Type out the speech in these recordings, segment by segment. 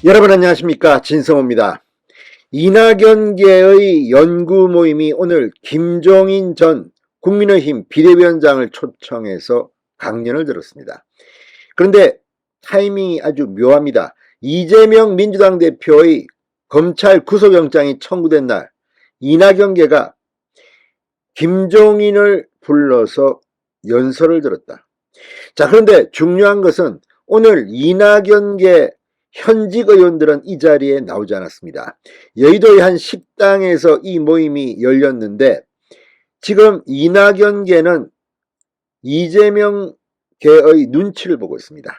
여러분 안녕하십니까, 진성호입니다. 이낙연계의 연구 모임이 오늘 김종인 전 국민의힘 비대위원장을 초청해서 강연을 들었습니다. 그런데 타이밍이 아주 묘합니다. 이재명 민주당 대표의 검찰 구속영장이 청구된 날 이낙연계가 김종인을 불러서 연설을 들었다. 자, 그런데 중요한 것은 오늘 이낙연계 현직 의원들은 이 자리에 나오지 않았습니다. 여의도의 한 식당에서 이 모임이 열렸는데 지금 이낙연계는 이재명 계의 눈치를 보고 있습니다.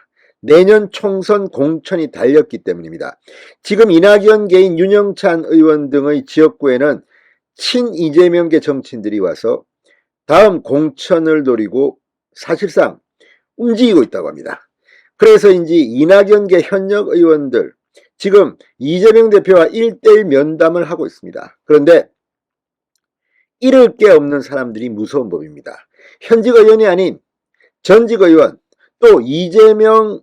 내년 총선 공천이 달렸기 때문입니다. 지금 이낙연계인 윤영찬 의원 등의 지역구에는 친이재명계 정치인들이 와서 다음 공천을 노리고 사실상 움직이고 있다고 합니다. 그래서인지 이낙연계 현역 의원들 지금 이재명 대표와 1대1 면담을 하고 있습니다. 그런데 잃을 게 없는 사람들이 무서운 법입니다. 현직 의원이 아닌 전직 의원, 또 이재명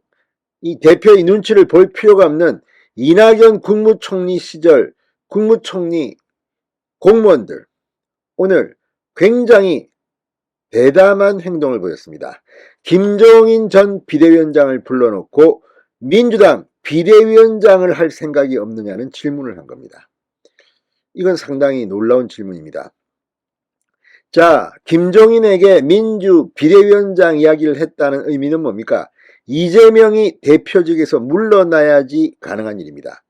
이 대표의 눈치를 볼 필요가 없는 이낙연 국무총리 시절 국무총리 공무원들, 오늘 굉장히 대담한 행동을 보였습니다. 김종인 전 비대위원장을 불러놓고 민주당 비대위원장을 할 생각이 없느냐는 질문을 한 겁니다. 이건 상당히 놀라운 질문입니다. 자, 김종인에게 민주 비대위원장 이야기를 했다는 의미는 뭡니까? 이재명이 대표직에서 물러나야지 가능한 일입니다.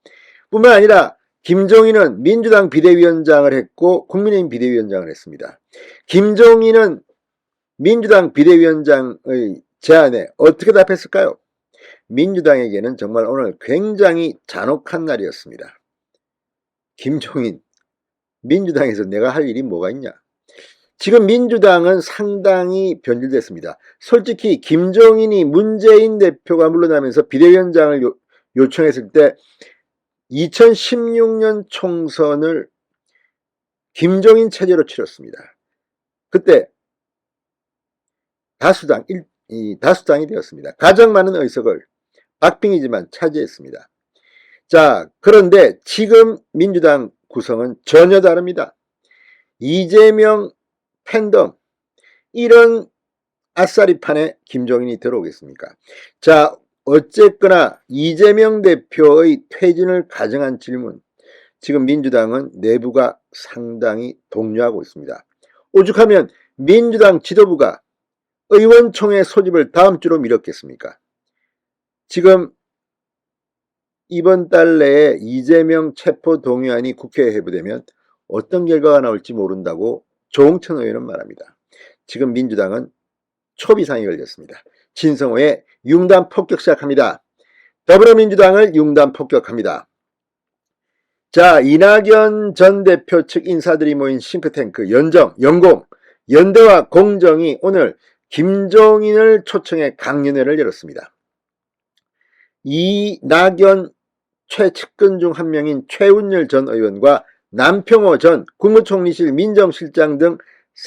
뿐만 아니라 김종인은 민주당 비대위원장을 했고 국민의힘 비대위원장을 했습니다. 김종인은 민주당 비대위원장의 제안에 어떻게 답했을까요? 민주당에게는 정말 오늘 굉장히 잔혹한 날이었습니다. 김종인, 민주당에서 내가 할 일이 뭐가 있냐? 지금 민주당은 상당히 변질됐습니다. 솔직히 김종인이 문재인 대표가 물러나면서 비대위원장을 요청했을 때 2016년 총선을 김종인 체제로 치렀습니다. 그때 다수당이 되었습니다. 가장 많은 의석을 박빙이지만 차지했습니다. 자, 그런데 지금 민주당 구성은 전혀 다릅니다. 이재명 팬덤, 이런 아싸리판에 김종인이 들어오겠습니까? 자, 어쨌거나 이재명 대표의 퇴진을 가정한 질문, 지금 민주당은 내부가 상당히 동요하고 있습니다. 오죽하면 민주당 지도부가 의원총회 소집을 다음 주로 미뤘겠습니까? 지금 이번 달 내에 이재명 체포 동의안이 국회에 회부되면 어떤 결과가 나올지 모른다고 조홍천 의원은 말합니다. 지금 민주당은 초비상이 걸렸습니다. 진성호의 융단 폭격 시작합니다. 더불어민주당을 융단 폭격합니다. 자, 이낙연 전 대표 측 인사들이 모인 싱크탱크 연공, 연대와 공정이 오늘 김종인을 초청해 강연회를 열었습니다. 이낙연 최측근 중 한 명인 최운열 전 의원과 남평호 전 국무총리실 민정실장 등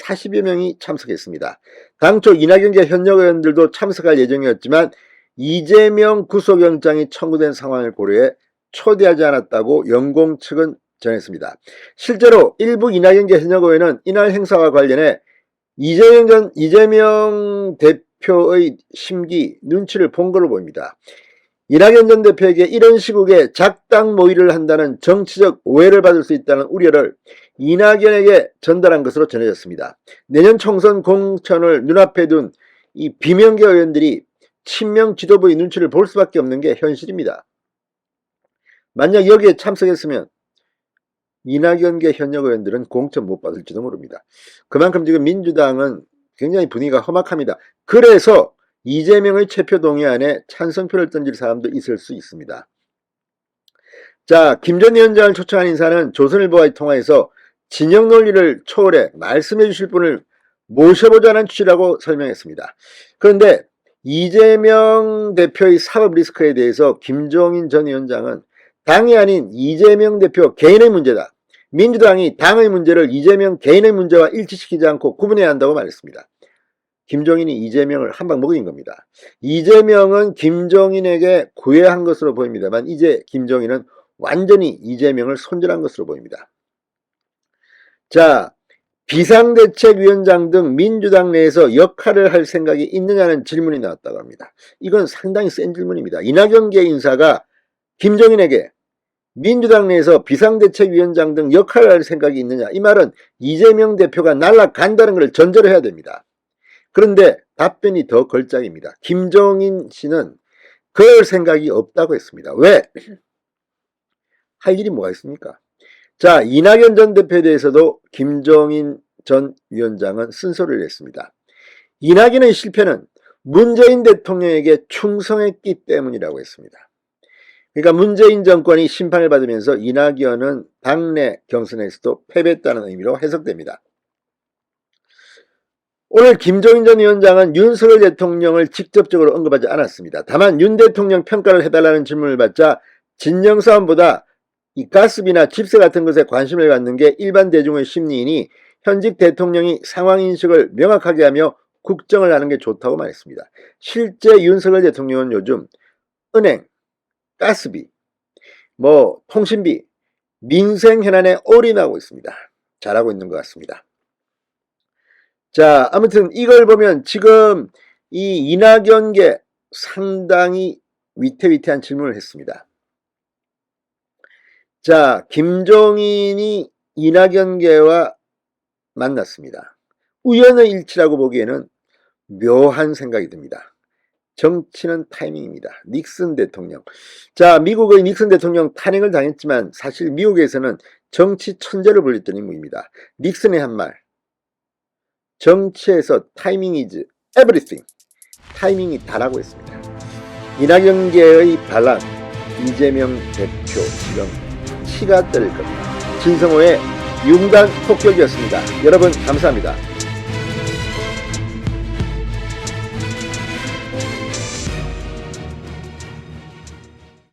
40여 명이 참석했습니다. 당초 이낙연계 현역 의원들도 참석할 예정이었지만 이재명 구속영장이 청구된 상황을 고려해 초대하지 않았다고 연공 측은 전했습니다. 실제로 일부 이낙연계 현역 의원은 이날 행사와 관련해 이재명 대표의 심기, 눈치를 본 걸로 보입니다. 이낙연 전 대표에게 이런 시국에 작당 모의를 한다는 정치적 오해를 받을 수 있다는 우려를 이낙연에게 전달한 것으로 전해졌습니다. 내년 총선 공천을 눈앞에 둔 이 비명계 의원들이 친명 지도부의 눈치를 볼 수밖에 없는 게 현실입니다. 만약 여기에 참석했으면 이낙연계 현역 의원들은 공천 못 받을지도 모릅니다. 그만큼 지금 민주당은 굉장히 분위기가 험악합니다. 그래서 이재명의 체포 동의안에 찬성표를 던질 사람도 있을 수 있습니다. 자, 김 전 위원장을 초청한 인사는 조선일보와의 통화에서 진영 논리를 초월해 말씀해 주실 분을 모셔보자는 취지라고 설명했습니다. 그런데 이재명 대표의 사법 리스크에 대해서 김종인 전 위원장은 당이 아닌 이재명 대표 개인의 문제다. 민주당이 당의 문제를 이재명 개인의 문제와 일치시키지 않고 구분해야 한다고 말했습니다. 김종인이 이재명을 한 방 먹인 겁니다. 이재명은 김종인에게 구애한 것으로 보입니다만 이제 김종인은 완전히 이재명을 손절한 것으로 보입니다. 자, 비상대책위원장 등 민주당 내에서 역할을 할 생각이 있느냐는 질문이 나왔다고 합니다. 이건 상당히 센 질문입니다. 이낙연계 인사가 김종인에게 민주당 내에서 비상대책위원장 등 역할을 할 생각이 있느냐, 이 말은 이재명 대표가 날아간다는 걸 전제로 해야 됩니다. 그런데 답변이 더 걸작입니다. 김종인 씨는 그럴 생각이 없다고 했습니다. 왜? 할 일이 뭐가 있습니까? 자, 이낙연 전 대표에 대해서도 김종인 전 위원장은 쓴소리를 했습니다. 이낙연의 실패는 문재인 대통령에게 충성했기 때문이라고 했습니다. 그러니까 문재인 정권이 심판을 받으면서 이낙연은 당내 경선에서도 패배했다는 의미로 해석됩니다. 오늘 김종인 전 위원장은 윤석열 대통령을 직접적으로 언급하지 않았습니다. 다만 윤 대통령 평가를 해달라는 질문을 받자 진영사원보다 이 가스비나 집세 같은 것에 관심을 갖는 게 일반 대중의 심리이니 현직 대통령이 상황인식을 명확하게 하며 국정을 하는 게 좋다고 말했습니다. 실제 윤석열 대통령은 요즘 은행, 가스비, 통신비, 민생 현안에 올인하고 있습니다. 잘하고 있는 것 같습니다. 자, 아무튼 이걸 보면 지금 이 이낙연계 상당히 위태위태한 질문을 했습니다. 자, 김종인이 이낙연계와 만났습니다. 우연의 일치라고 보기에는 묘한 생각이 듭니다. 정치는 타이밍입니다. 닉슨 대통령. 자, 미국의 닉슨 대통령 탄핵을 당했지만 사실 미국에서는 정치 천재로 불렸던 인물입니다. 닉슨의 한 말. 정치에서 타이밍 is everything. 타이밍이 다라고 했습니다. 이낙연계의 반란, 이재명 대표 지금 치가 떨릴 겁니다. 진성호의 융단 폭격이었습니다. 여러분 감사합니다.